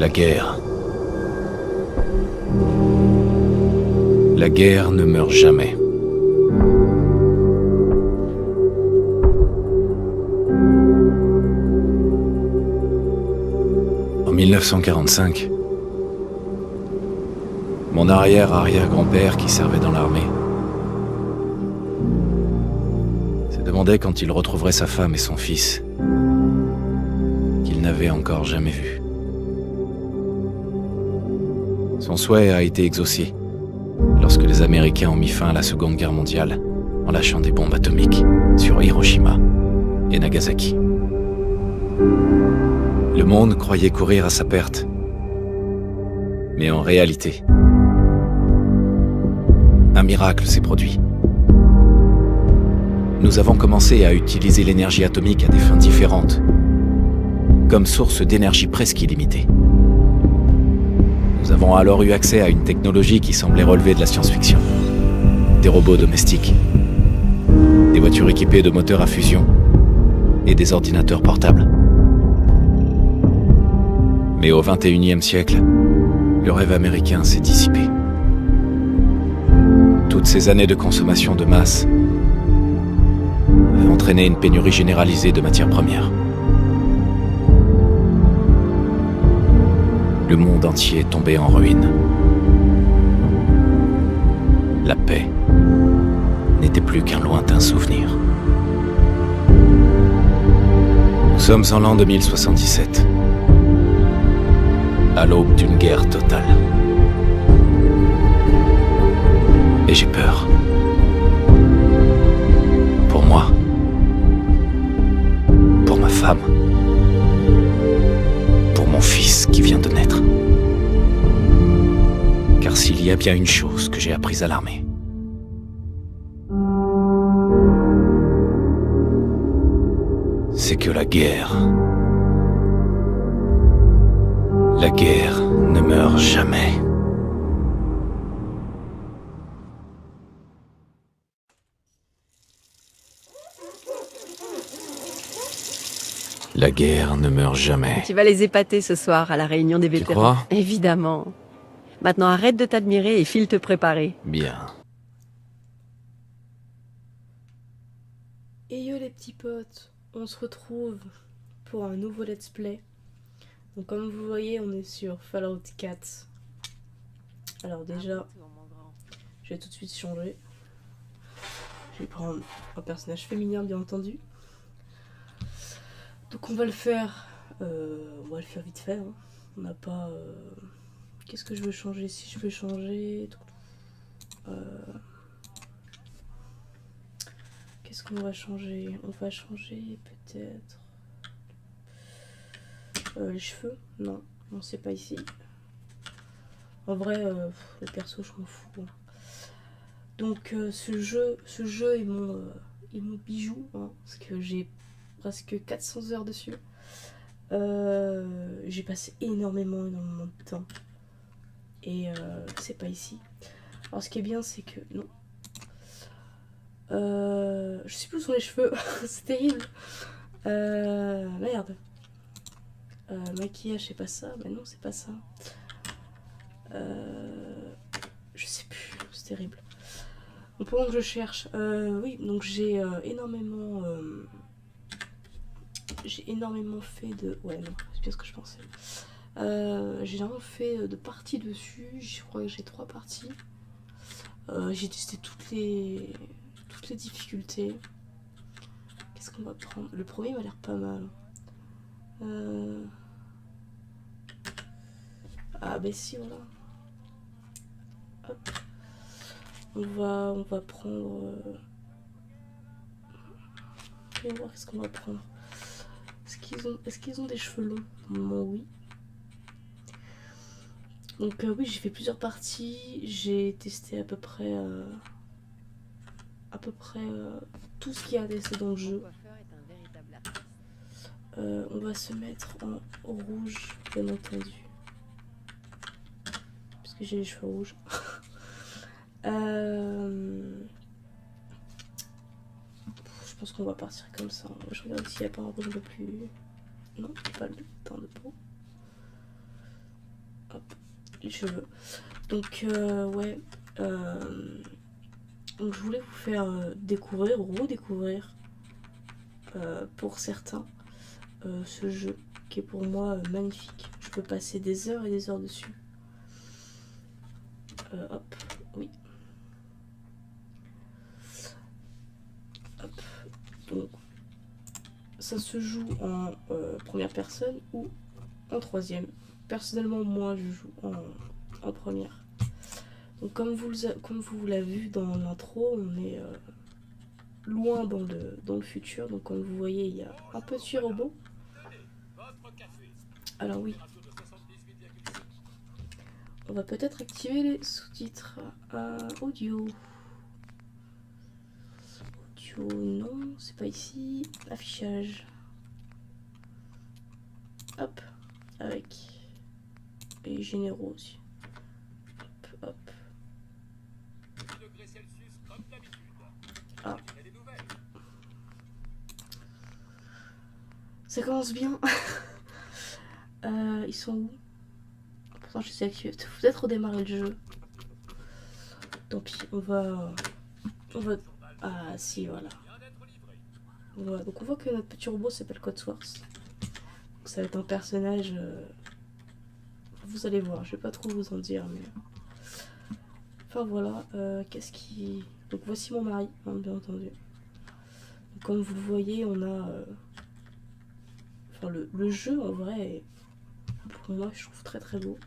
La guerre. La guerre ne meurt jamais. En 1945, mon arrière-arrière-grand-père qui servait dans l'armée se demandait quand il retrouverait sa femme et son fils, qu'il n'avait encore jamais vus. Son souhait a été exaucé lorsque les Américains ont mis fin à la Seconde Guerre mondiale en lâchant des bombes atomiques sur Hiroshima et Nagasaki. Le monde croyait courir à sa perte. Mais en réalité, un miracle s'est produit. Nous avons commencé à utiliser l'énergie atomique à des fins différentes, comme source d'énergie presque illimitée. Nous avons alors eu accès à une technologie qui semblait relever de la science-fiction. Des robots domestiques, des voitures équipées de moteurs à fusion et des ordinateurs portables. Mais au XXIe siècle, le rêve américain s'est dissipé. Toutes ces années de consommation de masse ont entraîné une pénurie généralisée de matières premières. Le monde entier est tombé en ruine. La paix n'était plus qu'un lointain souvenir. Nous sommes en l'an 2077, à l'aube d'une guerre totale. Et j'ai peur. Pour moi. Pour ma femme. Pour mon fils qui vient de naître. Car s'il y a bien une chose que j'ai apprise à l'armée, c'est que la guerre ne meurt jamais. La guerre ne meurt jamais. Tu vas les épater ce soir à la réunion des Tu vétérans. crois ? Évidemment. Maintenant arrête de t'admirer et file te préparer. Bien. Et yo les petits potes, on se retrouve pour un nouveau let's play. Donc comme vous voyez, on est sur Fallout 4. Alors déjà, je vais tout de suite changer. Je vais prendre un personnage féminin bien entendu. Donc on va le faire vite fait. Hein. On n'a pas... Qu'est-ce que je veux changer? Si je veux changer... Qu'est-ce qu'on va changer? On va changer peut-être... les cheveux? Non, c'est pas ici. En vrai, le perso, je m'en fous. Hein. Donc ce jeu est mon bijou, hein, parce que j'ai presque 400 heures dessus. J'ai passé énormément de temps. Et c'est pas ici. Alors ce qui est bien, c'est que... Non. Je sais plus où sont les cheveux. C'est terrible. Merde. Maquillage, c'est pas ça. Mais non, c'est pas ça. Je sais plus. C'est terrible. Donc pendant que je cherche... oui, donc j'ai énormément... J'ai énormément fait de... Ouais, non, c'est bien ce que je pensais. J'ai énormément fait de parties dessus. Je crois que j'ai 3 parties. J'ai testé toutes les difficultés. Qu'est-ce qu'on va prendre? Le premier m'a l'air pas mal. Ah bah si, voilà. Hop. On va prendre... Je vais voir qu'est-ce qu'on va prendre. Est-ce qu'ils ont des cheveux longs? Non, oui. Donc oui, j'ai fait plusieurs parties. J'ai testé à peu près tout ce qu'il y a à tester dans le jeu. On va se mettre en rouge, bien entendu. Parce que j'ai les cheveux rouges. Je pense qu'on va partir comme ça. Je regarde s'il n'y a pas un rouge un peu plus... Non, pas le teint de peau. Hop, les cheveux. Donc, ouais. Donc, je voulais vous faire découvrir ou redécouvrir, pour certains, ce jeu qui est pour moi magnifique. Je peux passer des heures et des heures dessus. Hop, oui. Hop. Donc, ça se joue en première personne ou en troisième. Personnellement, moi, je joue en première. Donc, comme vous l'avez vu dans l'intro, on est loin dans le futur. Donc, comme vous voyez, il y a un petit robot. Alors oui, on va peut-être activer les sous-titres audio. Audio, non, c'est pas ici. Affichage. Hop, avec les généraux aussi. Hop, hop. Ah. Ça commence bien. Ils sont où? Pourtant je sais activé. Peut-être redémarrer le jeu. Tant pis, on va... Ah si, voilà. Voilà, donc on voit que notre petit robot s'appelle Codsworth. Donc ça va être un personnage... Vous allez voir, je vais pas trop vous en dire, mais... Enfin voilà, qu'est-ce qui... Donc voici mon mari, hein, bien entendu. Donc, comme vous le voyez, on a... Enfin le jeu en vrai, pour moi je trouve très très beau.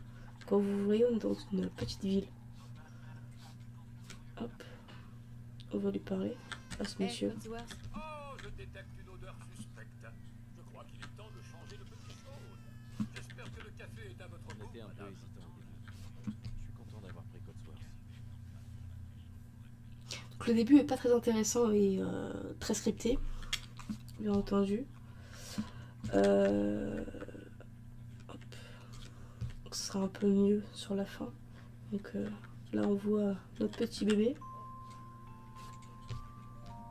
Comme vous voyez, on est dans une petite ville. Hop, on va lui parler à ce monsieur. Oh, je détecte une odeur suspecte. Je crois qu'il est temps de changer de petites choses. J'espère que le café est à votre On goût, était un peu madame. hésitant au début. Je suis content d'avoir pris Codsworth. Donc le début est pas très intéressant et très scripté, bien entendu. Hop. Donc, ce sera un peu mieux sur la fin. Donc là on voit notre petit bébé.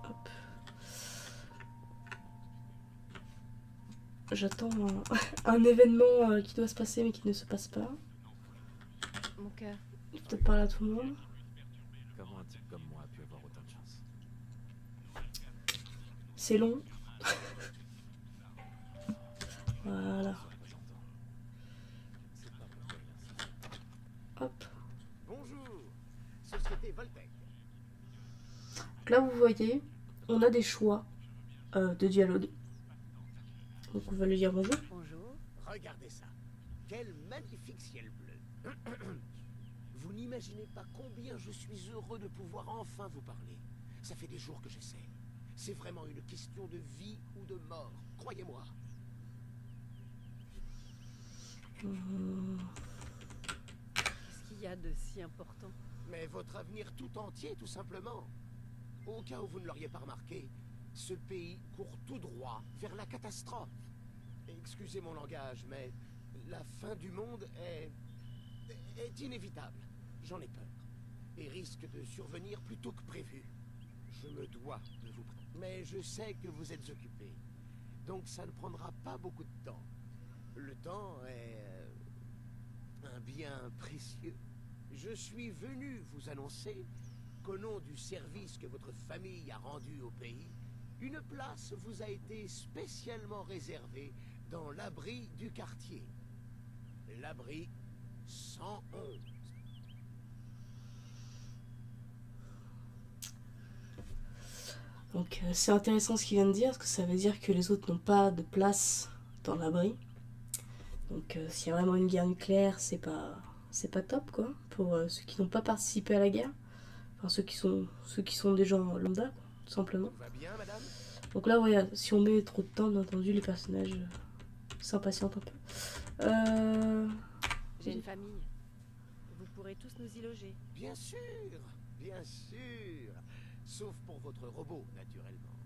Hop. J'attends un événement qui doit se passer mais qui ne se passe pas. Mon cœur. Je vais peut-être parler à tout le monde. Comment un type comme moi a pu avoir autant de chance? C'est long. Voilà. Représentant. C'est pas pourquoi il insiste. Hop. Bonjour, société Voltec. Donc là vous voyez, on a des choix de dialogue. Donc on va lui dire bonjour. Bonjour. Regardez ça. Quel magnifique ciel bleu. Vous n'imaginez pas combien je suis heureux de pouvoir enfin vous parler. Ça fait des jours que j'essaie. C'est vraiment une question de vie ou de mort, croyez-moi. Qu'est-ce qu'il y a de si important? Mais votre avenir tout entier, tout simplement. Au cas où vous ne l'auriez pas remarqué, ce pays court tout droit vers la catastrophe. Excusez mon langage, mais la fin du monde est inévitable. J'en ai peur. Et risque de survenir plus tôt que prévu. Je me dois de vous prévenir. Mais je sais que vous êtes occupé. Donc ça ne prendra pas beaucoup de temps. Le temps est un bien précieux. Je suis venu vous annoncer qu'au nom du service que votre famille a rendu au pays, une place vous a été spécialement réservée dans l'abri du quartier. L'abri 111. Donc c'est intéressant ce qu'il vient de dire, parce que ça veut dire que les autres n'ont pas de place dans l'abri. Donc s'il y a vraiment une guerre nucléaire, c'est pas top quoi, pour ceux qui n'ont pas participé à la guerre. Enfin ceux qui sont des gens lambda, quoi, tout simplement. Tout va bien, madame? Donc là, ouais, si on met trop de temps, bien entendu, les personnages s'impatientent un peu. J'ai une famille. Vous pourrez tous nous y loger. Bien sûr, bien sûr. Sauf pour votre robot, naturellement.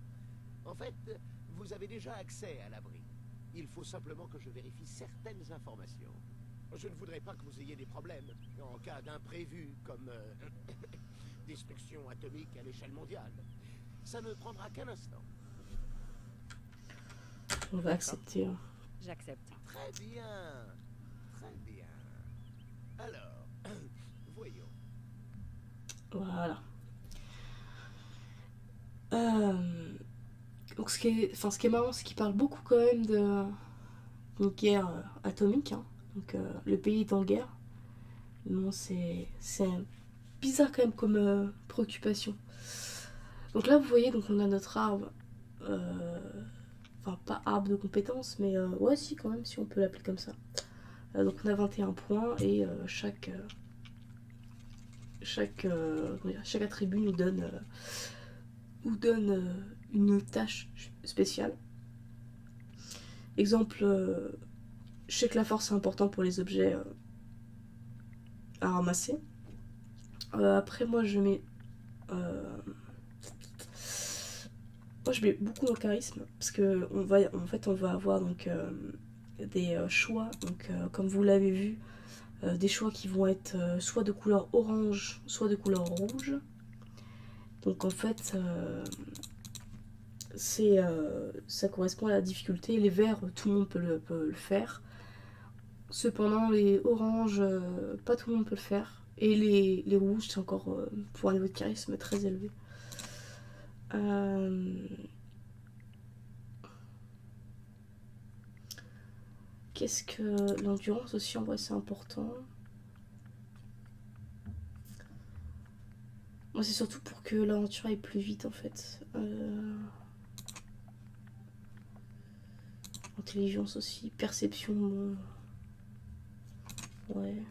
En fait, vous avez déjà accès à l'abri. Il faut simplement que je vérifie certaines informations. Je ne voudrais pas que vous ayez des problèmes en cas d'imprévu, comme destruction atomique à l'échelle mondiale. Ça ne prendra qu'un instant. On va accepter. Hein. J'accepte. Très bien. Très bien. Alors, voyons. Voilà. Donc ce qui est marrant, c'est qu'il parle beaucoup quand même d'une guerre atomique. Hein. Donc le pays est en guerre. Bon, c'est bizarre quand même comme préoccupation. Donc là, vous voyez, donc on a notre arbre. Enfin, pas arbre de compétences, mais ouais, si, quand même, si on peut l'appeler comme ça. Donc on a 21 points et chaque attribut nous donne une tâche spéciale. Exemple, je sais que la force est important pour les objets à ramasser. Après, moi je mets beaucoup dans le charisme parce que on va avoir donc des choix. Donc comme vous l'avez vu, des choix qui vont être soit de couleur orange, soit de couleur rouge. Donc en fait, ça correspond à la difficulté. Les verts, tout le monde peut le faire. Cependant, les oranges, pas tout le monde peut le faire. Et les rouges, c'est encore pour un niveau de charisme très élevé. Qu'est-ce que l'endurance aussi, en vrai, c'est important. Moi, c'est surtout pour que l'aventure aille plus vite, en fait. Intelligence aussi, perception, bon. Ouais.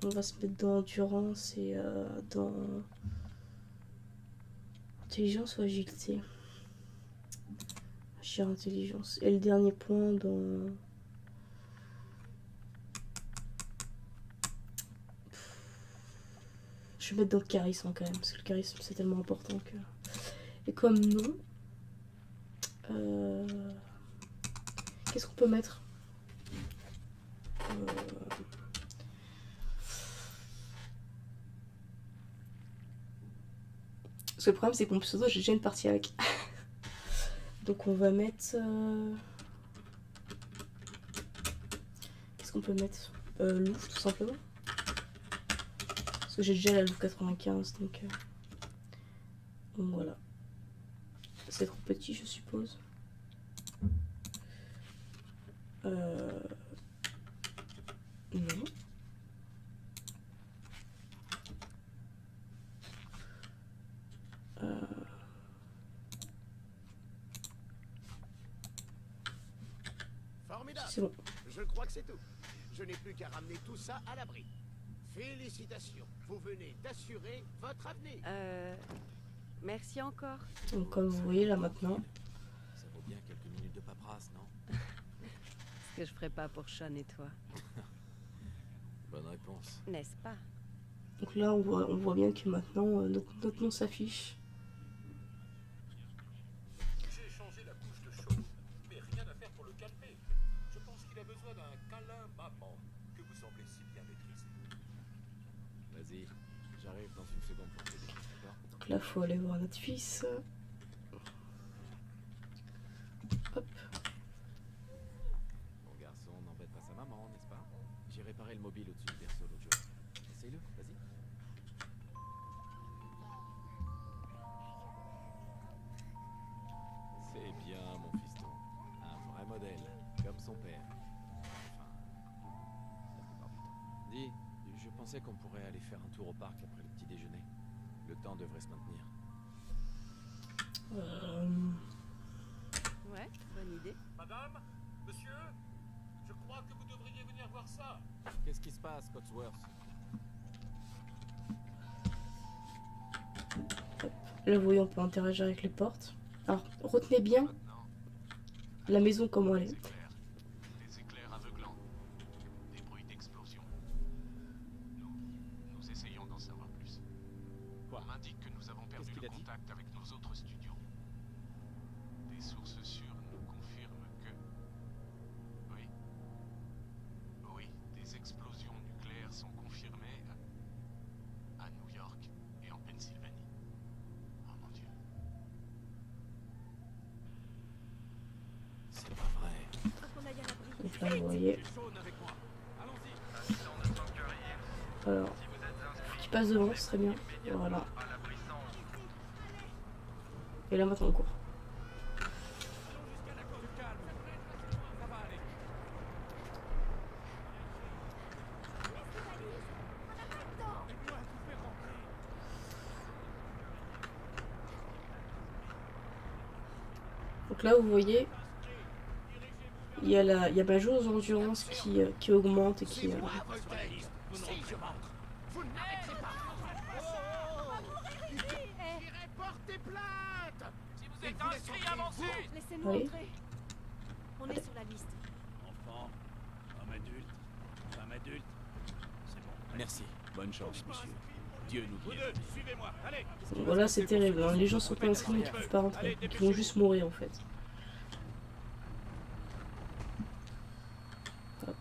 On va se mettre dans endurance et dans intelligence ou agilité. Chère intelligence. Et le dernier point dans... Je vais mettre dans le charisme quand même, parce que le charisme c'est tellement important que... Et comme non... Qu'est-ce qu'on peut mettre Parce que le problème c'est que mon pseudo j'ai déjà une partie avec. Donc on va mettre... Qu'est-ce qu'on peut mettre Louve tout simplement. Parce que j'ai déjà la Louve 95 donc voilà. C'est trop petit je suppose. Non. Formidable. C'est bon. Je crois que c'est tout. Je n'ai plus qu'à ramener tout ça à l'abri. Félicitations. Vous venez d'assurer votre avenir. Merci encore. Donc comme vous voyez là maintenant, Ça vaut bien quelques minutes de paperasse, non? Ce que je ferais pas pour Sean et toi, Bonne réponse. n'est-ce pas? donc là on voit bien que maintenant notre nom s'affiche. J'ai changé la couche de Sean, mais rien à faire pour le calmer. Je pense qu'il a besoin d'un câlin maman que vous semblez si bien maîtriser. Vas-y, j'arrive dans une seconde pour t'aider, d'accord? Donc là faut aller voir notre fils. Hop. Mon garçon n'embête pas sa maman, n'est-ce pas? J'ai réparé le mobile au-dessus du berceau l'autre jour. Essaye-le, vas-y. C'est bien, mon fiston. Un vrai modèle, comme son père. Enfin, la plupart du temps. Dis, je pensais qu'on pourrait aller faire un tour au parc après le petit déjeuner. Le temps devrait se maintenir. Ouais, bonne idée. Madame, monsieur, je crois que vous devriez venir voir ça. Qu'est-ce qui se passe, Cotsworth? Là vous voyez on peut interagir avec les portes. Alors retenez bien la maison comment elle est. Des éclairs aveuglants, des bruits d'explosion. Nous essayons d'en savoir plus. Quoi? On m'indique que nous avons perdu Qu'est-ce qu'il le a dit? contact avec nos autres studios. Des sources sûres nous confirment que... Oui. Oui, des explosions nucléaires sont confirmées à New York et en Pennsylvanie. Oh mon Dieu. Là, vous voyez. Alors, faut qu'il passe devant, ce serait bien. Voilà. Et là maintenant on court. Donc là vous voyez, il y a ma jauge d'endurance qui augmente et qui... Si je montre, vous n'arrêtez pas. J'irai porter plainte. Si vous êtes inscrit, avancez. Laissez-nous Oui. entrer. On est sur la liste. Enfant, femme adulte, c'est bon. Merci. Bonne chance, monsieur. Dieu nous Vous guide. deux, suivez-moi. Allez. Voilà, c'est terrible, hein. Les gens sont pas inscrits mais ils peuvent pas rentrer. Ils vont juste mourir en fait. Hop.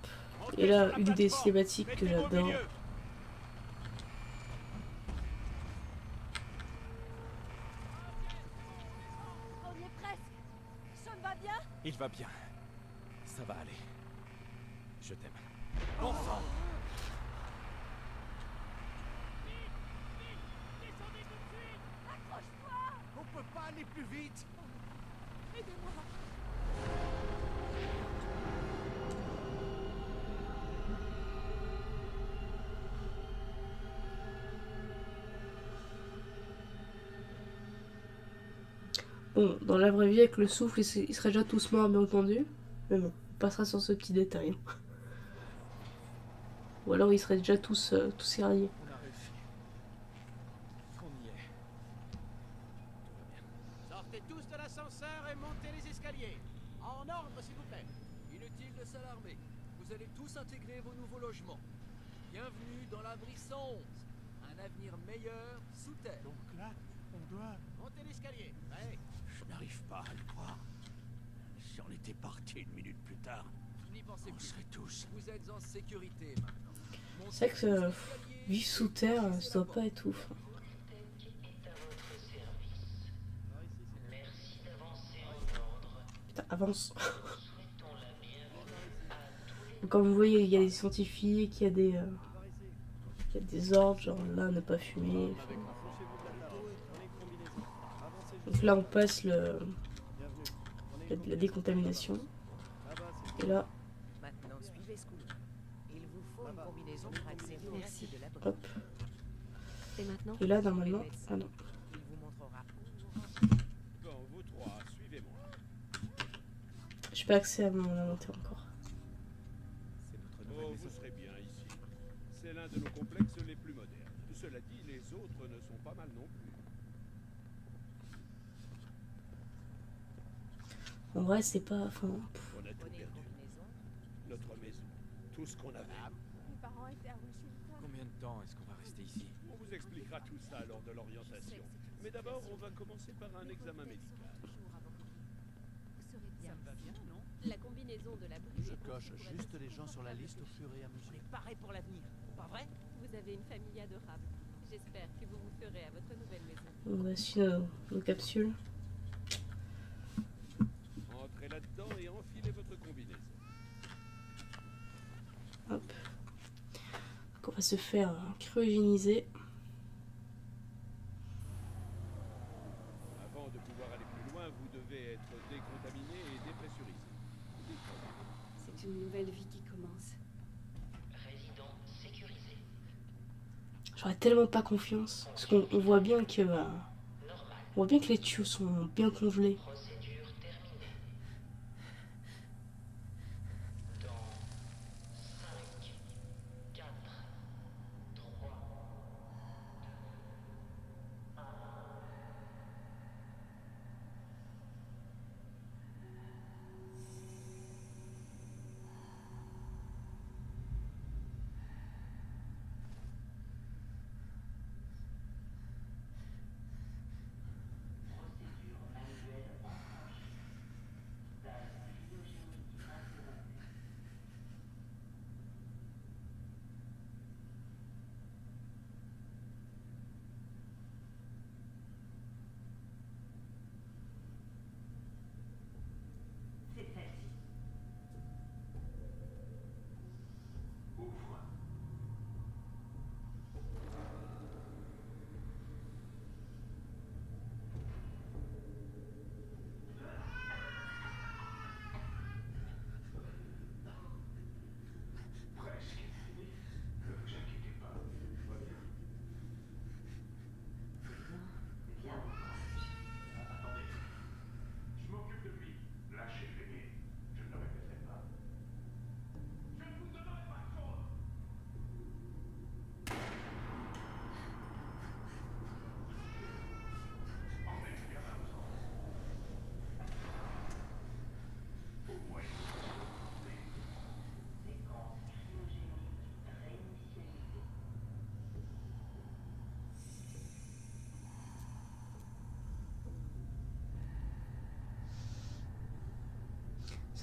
Et là, une des cinématiques que j'adore. On y est presque. Sean va bien? Il va bien. Ça va aller. Je t'aime. Enfant. On peut pas aller plus vite. Aidez-moi. Bon, dans la vraie vie, avec le souffle, ils seraient déjà tous morts, bien entendu. Mais bon, on passera sur ce petit détail. Hein. Ou alors ils seraient déjà tous irradiés. On a réussi. On y est. Sortez tous de l'ascenseur et montez les escaliers. En ordre, s'il vous plaît. Inutile de s'alarmer. Vous allez tous intégrer vos nouveaux logements. Bienvenue dans l'abri 111. Un avenir meilleur sous terre. Donc là, on doit... Montez l'escalier. Ouais. Je n'arrive pas à le croire. Si on était parti une minute plus tard, N'y pensez on plus. serait tous... Vous êtes en sécurité maintenant. Montez C'est vrai que les escaliers, vivre sous terre, poussez ça la doit pas porte. être ouf. Putain, avance. Comme vous voyez, il y a des scientifiques, il y a des ordres, genre là, ne pas fumer. Donc là, on passe la décontamination. Et là, Maintenant, suivez ce couleur. Il vous faut une combinaison pour accéder au Merci. reste de l'abri. hop. Et maintenant? Et là, normalement... Ah non. Il vous montrera Bon, vous trois, suivez-moi. J'ai pas accès à mon inventaire encore. C'est notre Oh, nouvelle vous maison. serez bien ici. C'est l'un de nos complexes les plus modernes. Cela dit, les autres ne sont pas mal non plus. En vrai, c'est pas... Enfin, On a tout prenez une perdu. combinaison. Notre maison. Tout ce qu'on avait. Mes parents étaient à Washington. Combien de temps est-ce qu'on va rester ici? On vous expliquera tout ça lors de l'orientation. Mais d'abord, on va commencer par un examen médical. Vous serez bien. Ça va bien, non? La combinaison de l'abri. Je coche juste les gens sur la liste au fur et à On mesure. est paré pour l'avenir, pas vrai? Vous avez une famille adorable. J'espère que vous vous ferez à votre nouvelle maison. on va suivre nos capsules. Entrez là-dedans et enfilez votre combinaison. Hop. Donc on va se faire cryogéniser. Avant de pouvoir aller plus loin, vous devez être décontaminé et dépressurisé. C'est une nouvelle vie qui commence. J'aurais tellement pas confiance. Parce qu'on voit bien que... on voit bien que les tuyaux sont bien congelés.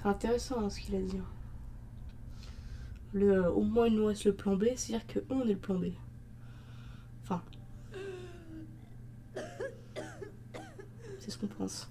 C'est intéressant hein, ce qu'il a dit. Au moins il nous reste le plan B, c'est-à-dire que on est le plan B. Enfin. C'est ce qu'on pense.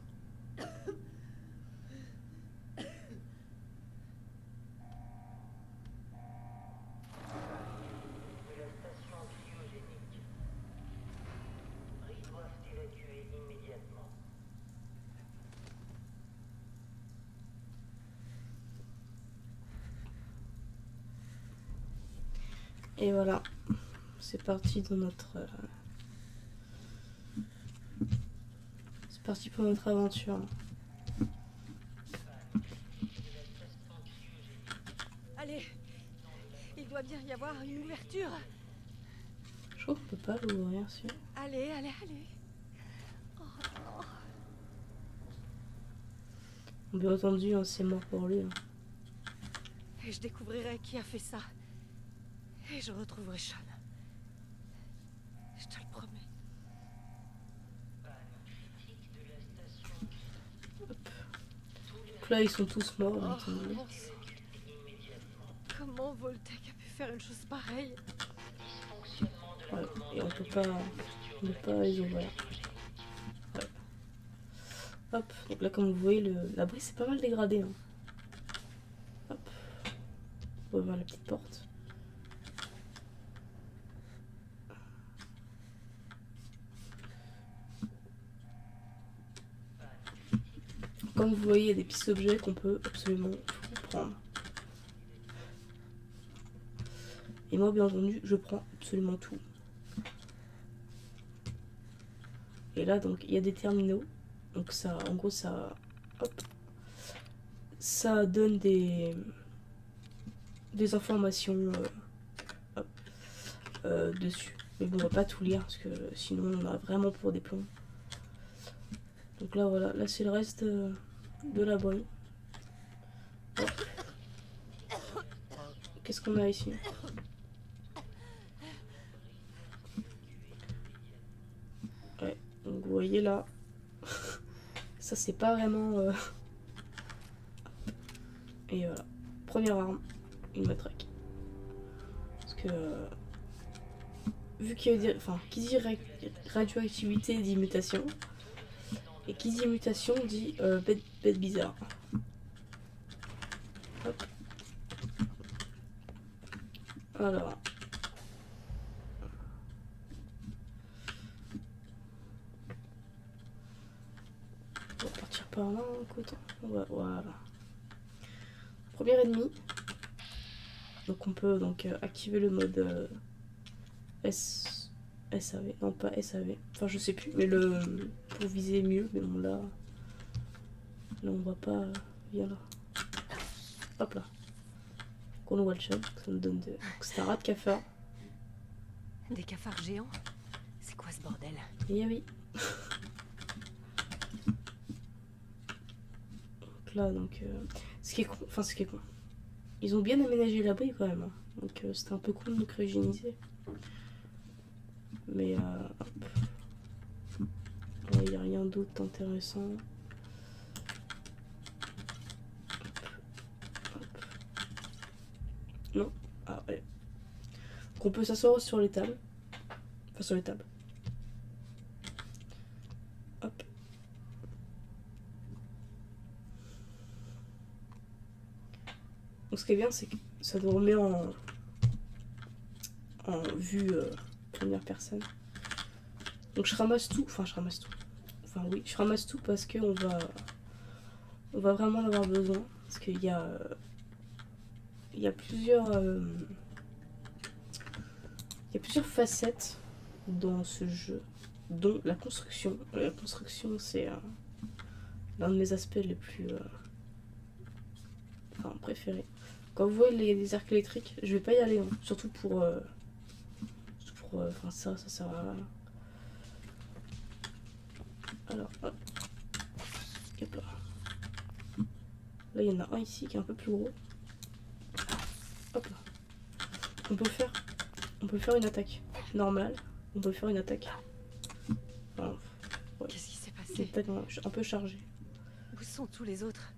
Et voilà, c'est parti dans notre... C'est parti pour notre aventure. Allez, il doit bien y avoir une ouverture. Je crois qu'on peut pas l'ouvrir, celui-là. Allez, allez, allez. Oh non. Bien entendu, hein, c'est mort pour lui. Hein. Et je découvrirai qui a fait ça. Et je retrouverai Sean. Je te le promets. Donc là, ils sont tous morts, bien Oh, entendu. mon sang. Comment Voltec a pu faire une chose pareille? Ouais, et on peut pas les ouvrir. Ouais. Hop, donc là, comme vous voyez, l'abri c'est pas mal dégradé. Hein. Hop, on va ouvrir la petite porte. Comme vous voyez, il y a des petits objets qu'on peut absolument tout prendre. Et moi, bien entendu, je prends absolument tout. Et là, donc, il y a des terminaux. Donc ça, en gros, ça... Hop. Ça donne des informations dessus. Mais bon, on va pas tout lire, parce que sinon, on a vraiment pour des plombs. Donc là, voilà. Là, c'est le reste de l'abri. Qu'est-ce qu'on a ici? Ouais, donc vous voyez là, ça c'est pas vraiment... Et voilà, première arme, une matraque. Parce que... vu qu'il y a... Enfin, qui dit radioactivité dit mutation. Et qui dit mutation dit bête bizarre. Hop. Alors... On va partir par là, écoute. Voilà. Premier ennemi. Donc on peut donc activer le mode SAV. Non, pas SAV. Enfin, je sais plus. Mais pour viser mieux. Mais bon, là on voit pas. Viens là. Hop là. Qu'on voit le chat. Ça me donne des... C'est un rat de cafard. Des cafards géants? C'est quoi ce bordel? Eh oui. Là donc ce qui est con, ils ont bien aménagé l'abri quand même hein. Donc c'était un peu cool de nous cryogéniser mais hop. Il n'y a rien d'autre d'intéressant. Non, ah ouais, qu'on peut s'asseoir sur les tables, enfin sur les tables. Hop. Donc ce qui est bien, c'est que ça nous remet en vue première personne. Donc je ramasse tout, enfin oui, je ramasse tout parce que on va vraiment en avoir besoin. Parce qu'il y a plusieurs facettes dans ce jeu, dont la construction. La construction, c'est l'un de mes aspects les plus préférés. Quand vous voyez il y a des arcs électriques, je vais pas y aller, hein. Surtout pour ça sert à rien. Alors hop là. Là il y en a un ici qui est un peu plus gros. Hop là. On peut faire une attaque normale. On peut faire une attaque. Voilà. Ouais. Qu'est-ce qui s'est C'est passé? peut-être un peu chargé. Où sont tous les autres?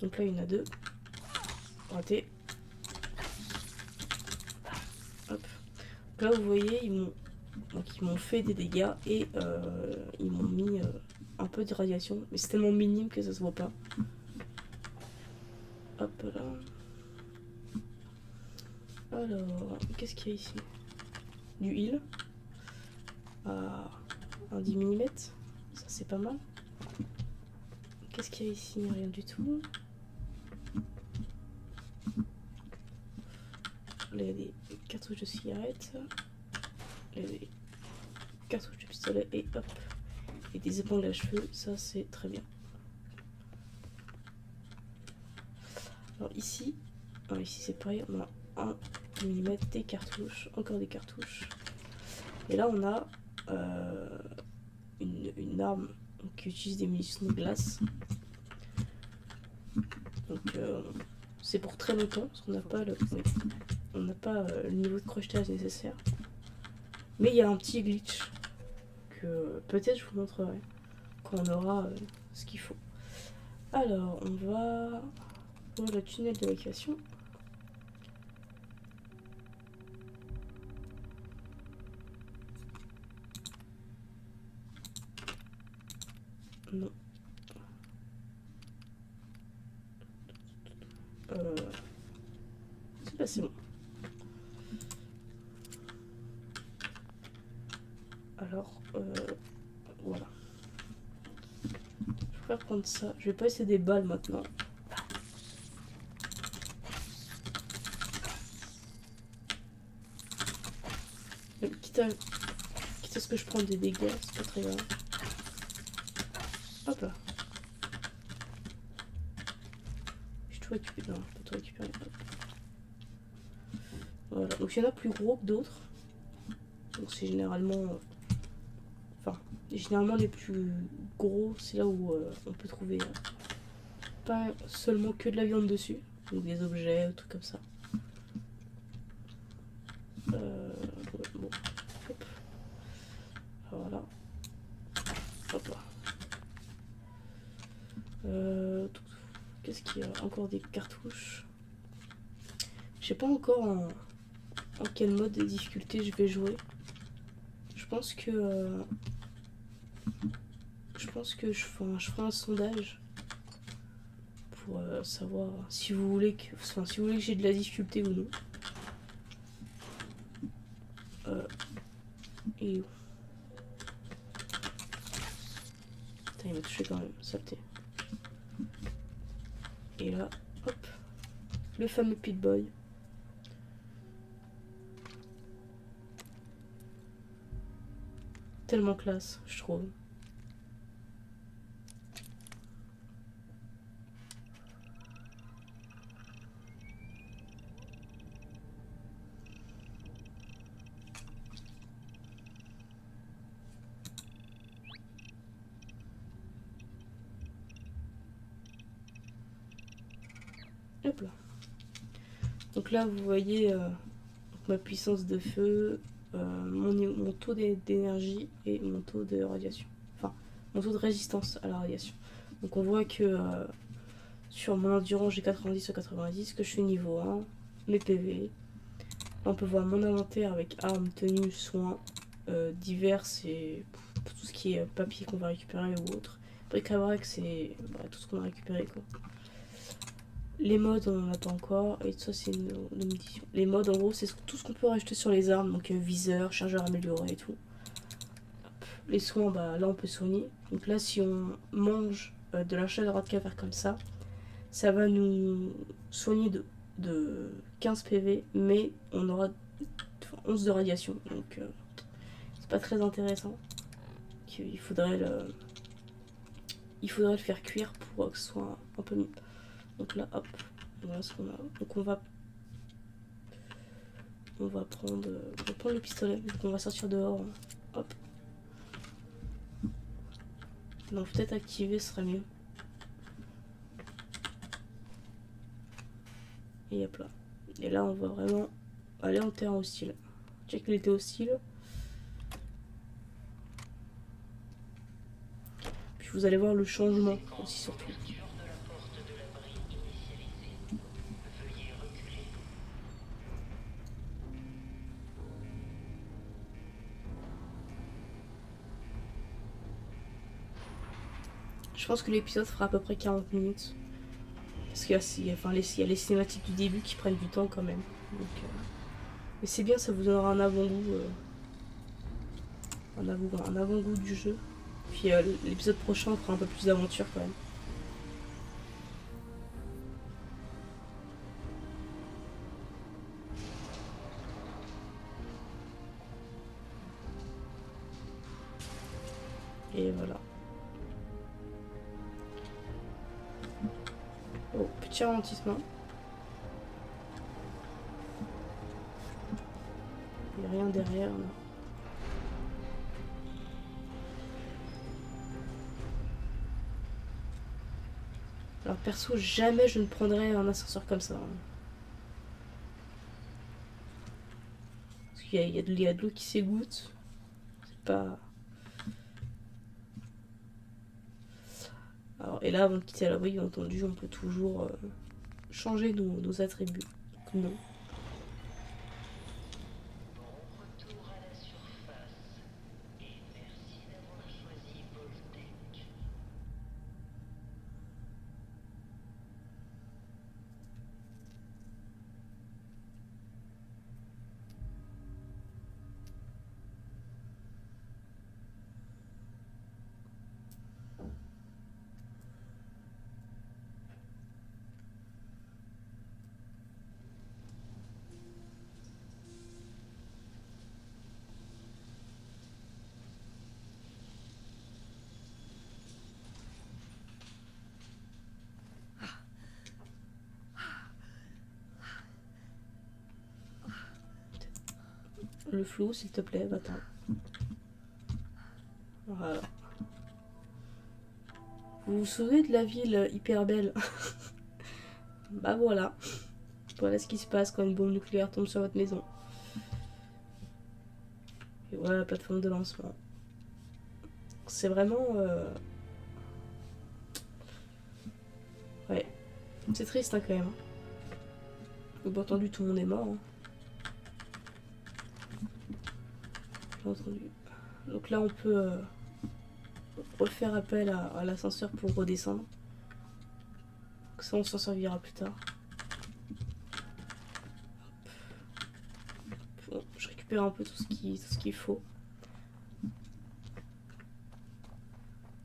Donc là, il y en a 2. Raté. Hop. Donc là, vous voyez, ils m'ont fait des dégâts et ils m'ont mis un peu de radiation. Mais c'est tellement minime que ça se voit pas. Hop là. Alors, qu'est-ce qu'il y a ici? Du heal. À un 10 mm. Ça, c'est pas mal. Qu'est-ce qu'il y a ici? Rien du tout. Là, il y a des cartouches de cigarettes. Là, il y a des cartouches de pistolet et hop. Et des épingles à cheveux. Ça, c'est très bien. Alors ici, ici c'est pareil. On a 1 mm, des cartouches. Encore des cartouches. Et là, on a une arme qui utilise des munitions de glace. Donc c'est pour très longtemps parce qu'on n'a pas le niveau de crochetage nécessaire. Mais il y a un petit glitch que peut-être je vous montrerai quand on aura ce qu'il faut. Alors on va voir le tunnel d'évacuation. Non. C'est bon. Alors, voilà. Je préfère prendre ça. Je vais pas essayer des balles maintenant. Quitte à ce que je prenne des dégâts, c'est pas très grave. Hop là. Je peux tout récupérer. Non, je peux tout récupérer. Hop. Voilà. Donc il y en a plus gros que d'autres. Donc c'est généralement... Enfin, généralement les plus gros, c'est là où on peut trouver pas seulement que de la viande dessus. Donc des objets, des trucs comme ça. Ouais, bon. Hop. Voilà. Hop là. Qu'est-ce qu'il y a? Encore des cartouches. Je sais pas encore en quel mode de difficulté je vais jouer. Je pense que je ferai un sondage pour savoir si vous voulez que j'ai de la difficulté ou non. Et où? Putain, il m'a touché quand même, saleté. Et là, hop, le fameux Pip-Boy. Tellement classe, je trouve. Hop là. Donc là, vous voyez ma puissance de feu, mon taux d'énergie et mon taux de radiation. Enfin, mon taux de résistance à la radiation. Donc on voit que sur mon endurance, j'ai 90 sur 90, que je suis niveau 1, mes PV. Là, on peut voir mon inventaire avec armes, tenues, soins, divers et tout ce qui est papier qu'on va récupérer ou autre. Bric-à-brac, c'est tout ce qu'on a récupéré, quoi. Les modes, on n'en a pas encore, et ça c'est une munition. Les modes, en gros, c'est tout ce qu'on peut rajouter sur les armes, donc viseur, chargeur amélioré et tout. Hop. Les soins, là on peut soigner. Donc là, si on mange de la chair de rat de caverne comme ça, ça va nous soigner de 15 PV, mais on aura 11 de radiation, donc c'est pas très intéressant. Il faudrait le faire cuire pour que ce soit un peu mieux. Donc là, hop, voilà ce qu'on a. Donc on va prendre le pistolet, vu qu'on va sortir dehors. Hop. Donc peut-être activer serait mieux. Et hop là. Et là, on va vraiment aller en terrain hostile. Check qu'il était hostile. Puis vous allez voir le changement aussi surtout. Je pense que l'épisode fera à peu près 40 minutes. Parce qu'il y a, il y a les cinématiques du début qui prennent du temps quand même. Donc, mais c'est bien, ça vous donnera un avant-goût. Un avant-goût du jeu. Puis l'épisode prochain on fera un peu plus d'aventure quand même. Et voilà. Oh, petit ralentissement. Il n'y a rien derrière là. Alors perso, jamais je ne prendrais un ascenseur comme ça. Parce qu'il y a de l'eau qui s'égoutte. C'est pas... Alors, et là, avant de quitter la voie, bien entendu, on peut toujours changer nos attributs. Donc non. Le flou, s'il te plaît, va-t'en. Voilà. Vous vous souvenez de la ville hyper belle? Bah voilà. Voilà ce qui se passe quand une bombe nucléaire tombe sur votre maison. Et voilà la plateforme de lancement. C'est vraiment... Ouais. C'est triste hein, quand même. Bien entendu, tout le monde est mort. Hein. Bien entendu. Donc là, on peut refaire appel à l'ascenseur pour redescendre. Donc ça, on s'en servira plus tard. Bon, je récupère un peu tout ce qu'il faut.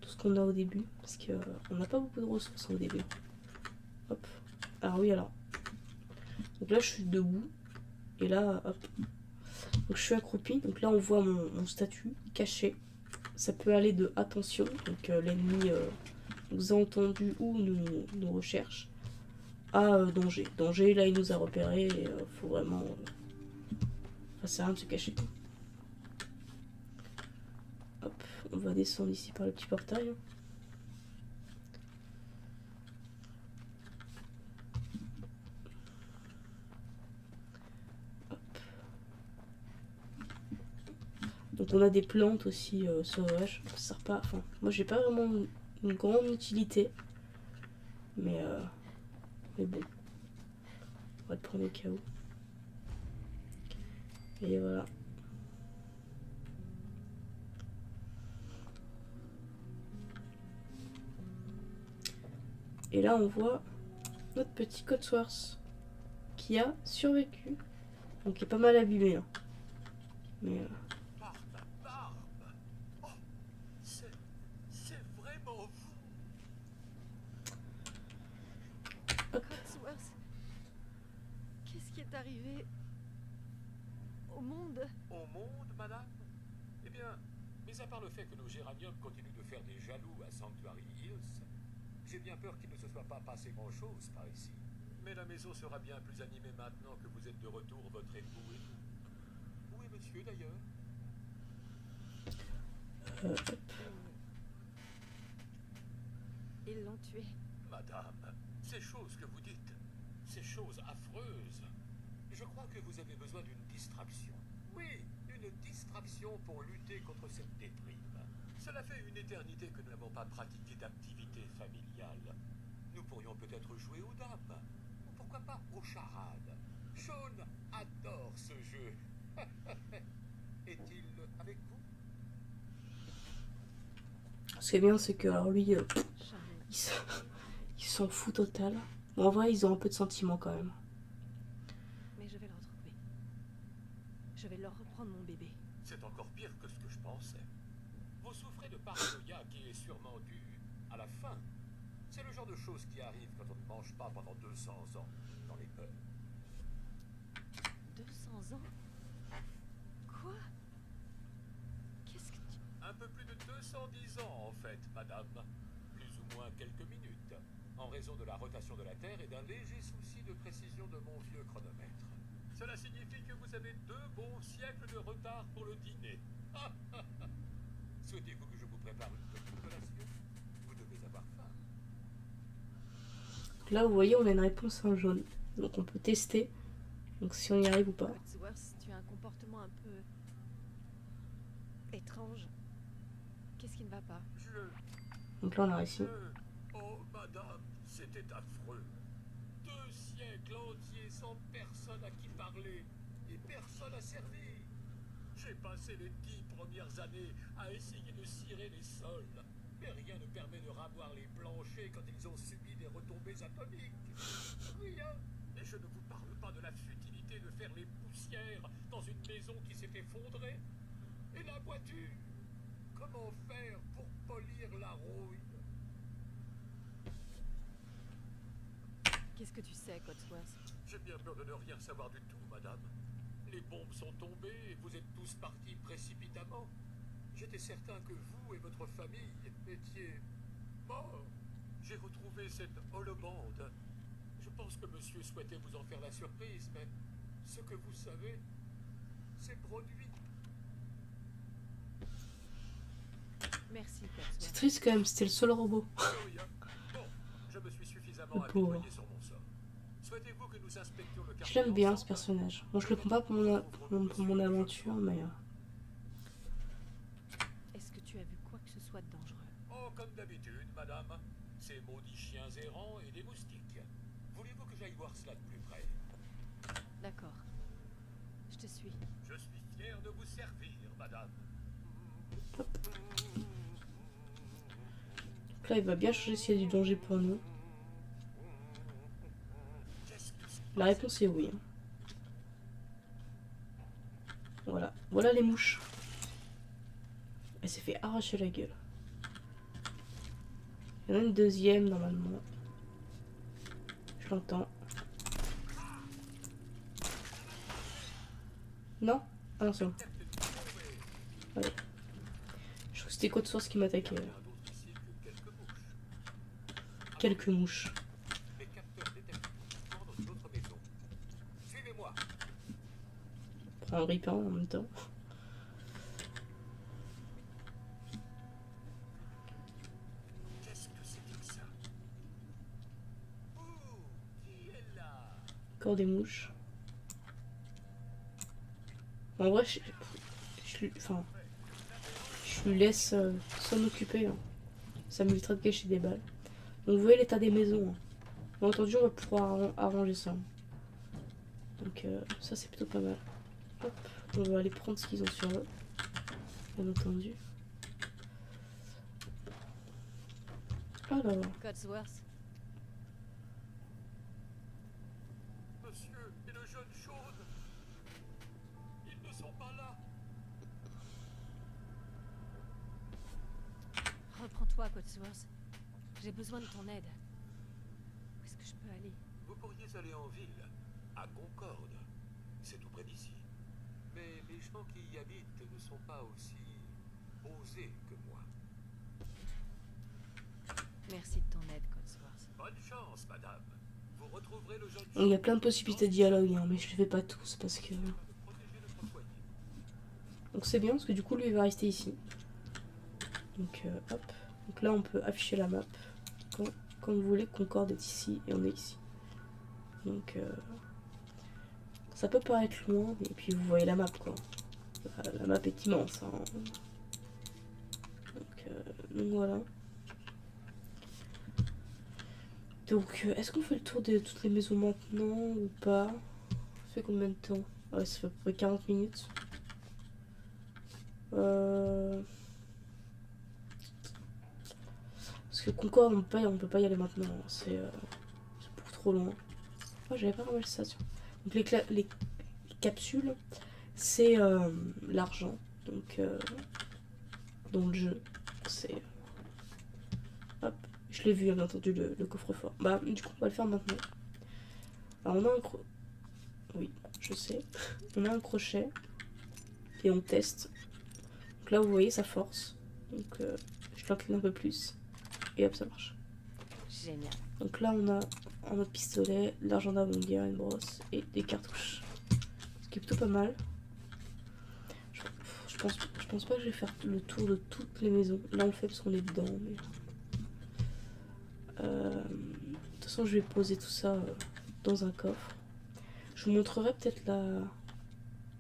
Tout ce qu'on a au début. Parce qu'on n'a pas beaucoup de ressources au début. Hop. Alors oui, alors. Donc là, je suis debout. Et là, hop. Donc je suis accroupi, donc là on voit mon statut caché. Ça peut aller de attention, donc l'ennemi nous a entendu ou nous recherche, à danger. Danger, là il nous a repéré et faut vraiment... Enfin, c'est rien de se cacher. Hop, on va descendre ici par le petit portail. Donc on a des plantes aussi sauvages. Ça sert pas. Enfin, moi j'ai pas vraiment une grande utilité. Mais bon. On va le prendre au cas où. Et voilà. Et là on voit notre petit Codsworth qui a survécu. Donc il est pas mal abîmé. Hein. Mais Codsworth, qu'est-ce qui est arrivé au monde? Au monde, madame? Eh bien, mis à part le fait que nos géraniums continuent de faire des jaloux à Sanctuary Hills, j'ai bien peur qu'il ne se soit pas passé grand-chose par ici. Mais la maison sera bien plus animée maintenant que vous êtes de retour, votre époux et tout. Où est monsieur, d'ailleurs? Ils l'ont tué. Madame, ces choses que vous dites, ces choses affreuses, je crois que vous avez besoin d'une distraction. Oui, une distraction pour lutter contre cette déprime. Cela fait une éternité que nous n'avons pas pratiqué d'activité familiale. Nous pourrions peut-être jouer aux dames. Ou pourquoi pas aux charades. Sean adore ce jeu. Est-il avec vous? ce qui est bien, c'est que alors lui, Ils s'en foutent total. Bon, en vrai, ils ont un peu de sentiments quand même. Mais je vais le retrouver. Je vais leur reprendre mon bébé. C'est encore pire que ce que je pensais. Vous souffrez de paranoïa qui est sûrement due à la faim. C'est le genre de choses qui arrive quand on ne mange pas pendant 200 ans dans les peurs. 200 ans? Quoi? Qu'est-ce que tu... Un peu plus de 210 ans en fait, madame. Plus ou moins quelques minutes. En raison de la rotation de la Terre et d'un léger souci de précision de mon vieux chronomètre. Cela signifie que vous avez 2 bons siècles de retard pour le dîner. Souhaitez-vous que je vous prépare une petite collation? Vous devez avoir faim. Donc là, vous voyez, on a une réponse en jaune. Donc on peut tester. Donc si on y arrive ou pas. Codsworth, tu as un comportement un peu... étrange. Qu'est-ce qui ne va pas? Donc là, on a réussi. Oh, madame, c'était affreux. 2 siècles entiers sans personne à qui parler et personne à servir. J'ai passé les 10 premières années à essayer de cirer les sols, mais rien ne permet de ravoir les planchers quand ils ont subi des retombées atomiques. Rien. Et je ne vous parle pas de la futilité de faire les poussières dans une maison qui s'est effondrée. Et la voiture, comment faire pour polir la rouille? Qu'est-ce que tu sais, Codsworth? J'ai bien peur de ne rien savoir du tout, madame. Les bombes sont tombées et vous êtes tous partis précipitamment. J'étais certain que vous et votre famille étiez morts. J'ai retrouvé cette holobande. Je pense que monsieur souhaitait vous en faire la surprise, mais ce que vous savez, c'est produit. Merci, Codsworth. C'est triste quand même, c'était le seul robot. Bon, je me suis suffisamment Le pauvre. apitoyé sur mon sort. Souhaitez-vous que nous inspections le Je quartier l'aime bien ce ensemble? personnage. Bon, je le prends pas pour mon aventure, mais... Est-ce que tu as vu quoi que ce soit de dangereux? Oh, comme d'habitude, madame. Ces maudits chiens errants et des moustiques. Voulez-vous que j'aille voir cela de plus près? D'accord. Je te suis. Je suis fier de vous servir, madame. Donc là, il va bien changer s'il y a du danger pour nous. La réponse est oui. Voilà. Voilà les mouches. Elle s'est fait arracher la gueule. Il y en a une deuxième normalement. Je l'entends. Non? Ah non, c'est bon. Allez. Je crois que c'était Codsworth qui m'attaquait. Quelques mouches. Les capteurs détectent dans une autre maison. Suivez-moi. Prends un ripin en même temps. Qu'est-ce que c'était que ça? Oh, qui est là? Encore des mouches. En vrai, je lui laisse s'en occuper. Hein. Ça m'évitera de gâcher des balles. Donc vous voyez l'état des maisons. Hein. Bien entendu, on va pouvoir arranger ça. Donc ça, c'est plutôt pas mal. Hop, on va aller prendre ce qu'ils ont sur eux. Bien entendu. Alors, Codsworth. Monsieur et le jeune jaune. Ils ne sont pas là. Reprends-toi, Codsworth. J'ai besoin de ton aide. Où est-ce que je peux aller? Vous pourriez aller en ville, à Concorde. C'est tout près d'ici. Mais les gens qui y habitent ne sont pas aussi osés que moi. Merci de ton aide, Codsworth. Bonne chance, madame. Vous retrouverez le jeune il y a plein de possibilités de dialogue, hein, mais je les fais pas tous parce que... Donc c'est bien parce que du coup lui il va rester ici. Donc hop. Donc là on peut afficher la map. Comme vous voulez, Concorde est ici et on est ici. Donc ça peut paraître loin, et puis vous voyez la map quoi. La map est immense. Hein. Donc voilà. Donc est-ce qu'on fait le tour de toutes les maisons maintenant ou pas? Ça fait combien de temps? Ouais, ça fait à peu près 40 minutes. Parce que Concorde, on peut pas y aller maintenant. Hein. C'est pour trop loin. Oh, j'avais pas remarqué ça. Tiens. Donc les capsules, c'est l'argent. Donc dans le jeu, c'est... Hop, je l'ai vu, bien entendu, le coffre-fort. Bah, du coup, on va le faire maintenant. Alors, on a un crochet. Oui, je sais. On a un crochet. Et on teste. Donc là, vous voyez, ça force. Donc, je l'incline un peu plus. Et hop, ça marche. Génial. Donc là, on a un autre pistolet, de l'argent d'Amonger, une brosse et des cartouches. Ce qui est plutôt pas mal. Je pense pas que je vais faire le tour de toutes les maisons. Là, on le fait parce qu'on est dedans. Mais... de toute façon, je vais poser tout ça dans un coffre. Je vous montrerai peut-être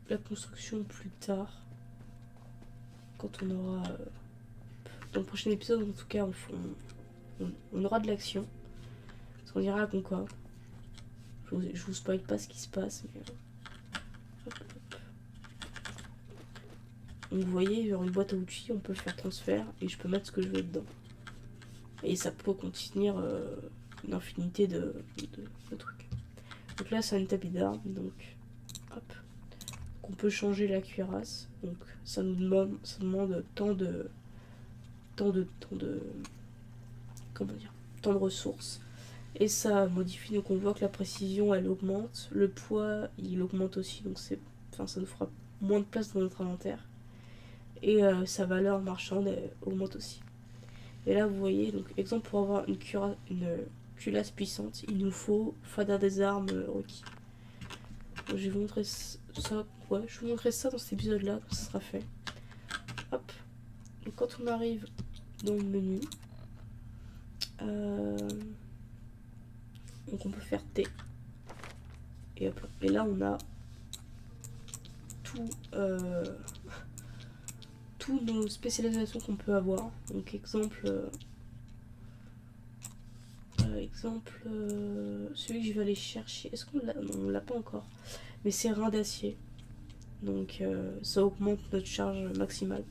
la construction plus tard. Quand on aura... dans le prochain épisode, en tout cas, on aura de l'action. Parce qu'on ira à Concorde. Je vous spoil pas ce qui se passe, mais... hop, hop. Donc vous voyez, genre une boîte à outils, on peut faire transfert et je peux mettre ce que je veux dedans. Et ça peut contenir une infinité de trucs. Donc là, c'est une tapis d'armes, donc hop. On peut changer la cuirasse. Donc ça nous demande, tant de ressources. Et ça modifie, donc on voit que la précision elle augmente, le poids il augmente aussi, donc ça nous fera moins de place dans notre inventaire. Et sa valeur marchande elle augmente aussi. Et là vous voyez, donc exemple pour avoir une culasse puissante, il nous faut fader des armes requis. Donc, je vais vous montrer ça, ouais, je vais vous montrer ça dans cet épisode là, quand ça sera fait. Hop, donc quand on arrive dans le menu, donc on peut faire T. Et hop là. Et là on a toutes nos spécialisations qu'on peut avoir. Donc exemple, celui que je vais aller chercher. Est-ce qu'on l'a? Non, on l'a pas encore. Mais c'est rein d'acier. Donc ça augmente notre charge maximale.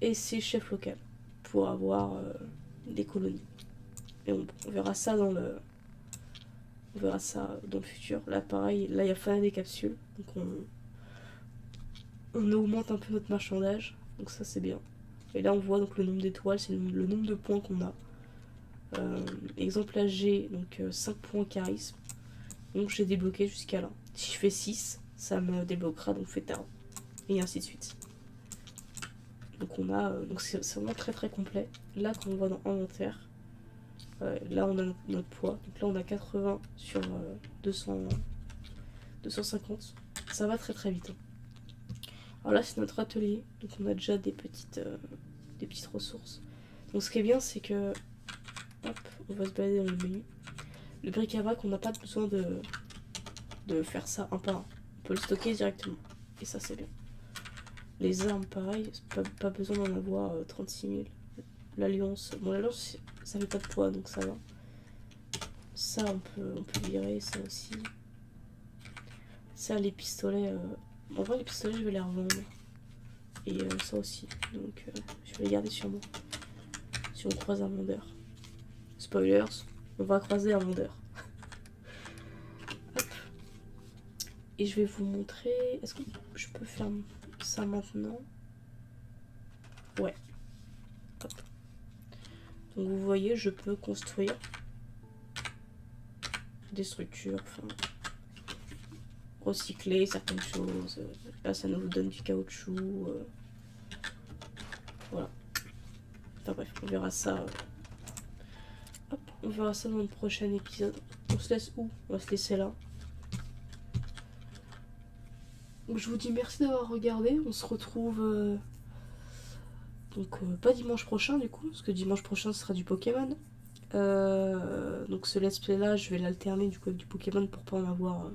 Et c'est chef local pour avoir des colonies. Et on verra ça dans le... On verra ça dans le futur. Là pareil, là il y a faner des capsules. Donc on augmente un peu notre marchandage. Donc ça c'est bien. Et là on voit donc le nombre d'étoiles, c'est le nombre de points qu'on a. Exemple là j'ai donc 5 points charisme. Donc j'ai débloqué jusqu'à là. Si je fais 6, ça me débloquera donc fait 1. Et ainsi de suite. Donc on a... donc c'est vraiment très très complet. Là quand on va dans inventaire, là on a notre poids. Donc là on a 80 sur 250. Ça va très très vite. Hein. Alors là c'est notre atelier. Donc on a déjà des petites ressources. Donc ce qui est bien c'est que... Hop, on va se balader dans le menu. Le bric-à-brac on n'a pas besoin de faire ça un par un. On peut le stocker directement. Et ça c'est bien. Les armes pareil, pas besoin d'en avoir 36 000. L'alliance, bon l'alliance ça fait pas de poids donc ça va. Ça on peut virer, ça aussi. Ça les pistolets, en vrai les pistolets je vais les revendre. Et ça aussi, donc je vais les garder sur moi. Si on croise un vendeur. Spoilers, on va croiser un vendeur. Hop. Et je vais vous montrer, est-ce que je peux faire ça maintenant? Ouais. Hop. Donc vous voyez, je peux construire des structures, enfin recycler certaines choses. Là ça nous donne du caoutchouc. Voilà. Enfin bref, on verra ça. Hop, on verra ça dans le prochain épisode. On se laisse où? On va se laisser là. Donc je vous dis merci d'avoir regardé. On se retrouve pas dimanche prochain du coup, parce que dimanche prochain ce sera du Pokémon. Donc ce let's play là, je vais l'alterner du coup avec du Pokémon pour pas en avoir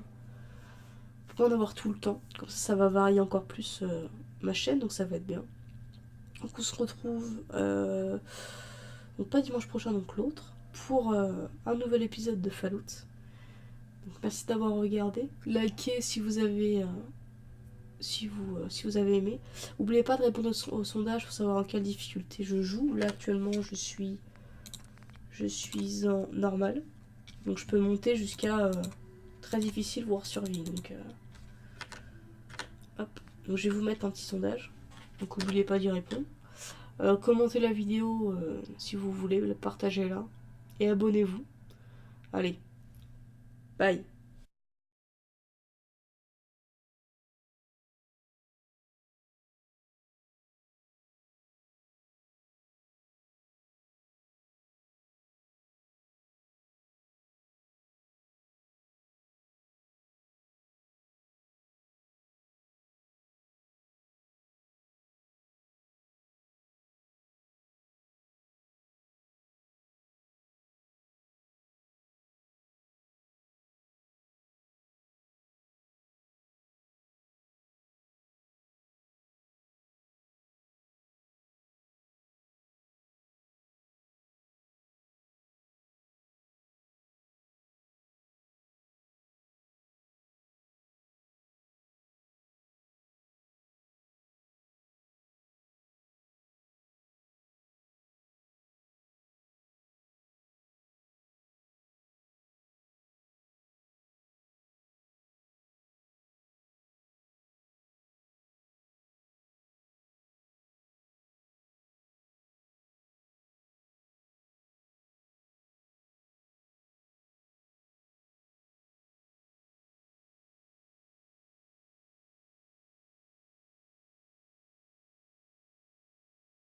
tout le temps. Comme ça va varier encore plus ma chaîne, donc ça va être bien. Donc on se retrouve donc pas dimanche prochain, donc l'autre, pour un nouvel épisode de Fallout. Donc merci d'avoir regardé. Likez si vous avez si vous avez aimé. N'oubliez pas de répondre au sondage pour savoir en quelle difficulté je joue. Là actuellement je suis je suis en normal. Donc je peux monter jusqu'à très difficile, voire survie. Donc, hop. Donc je vais vous mettre un petit sondage. Donc n'oubliez pas d'y répondre. Commentez la vidéo si vous voulez, partagez-la. Et abonnez-vous. Allez, bye.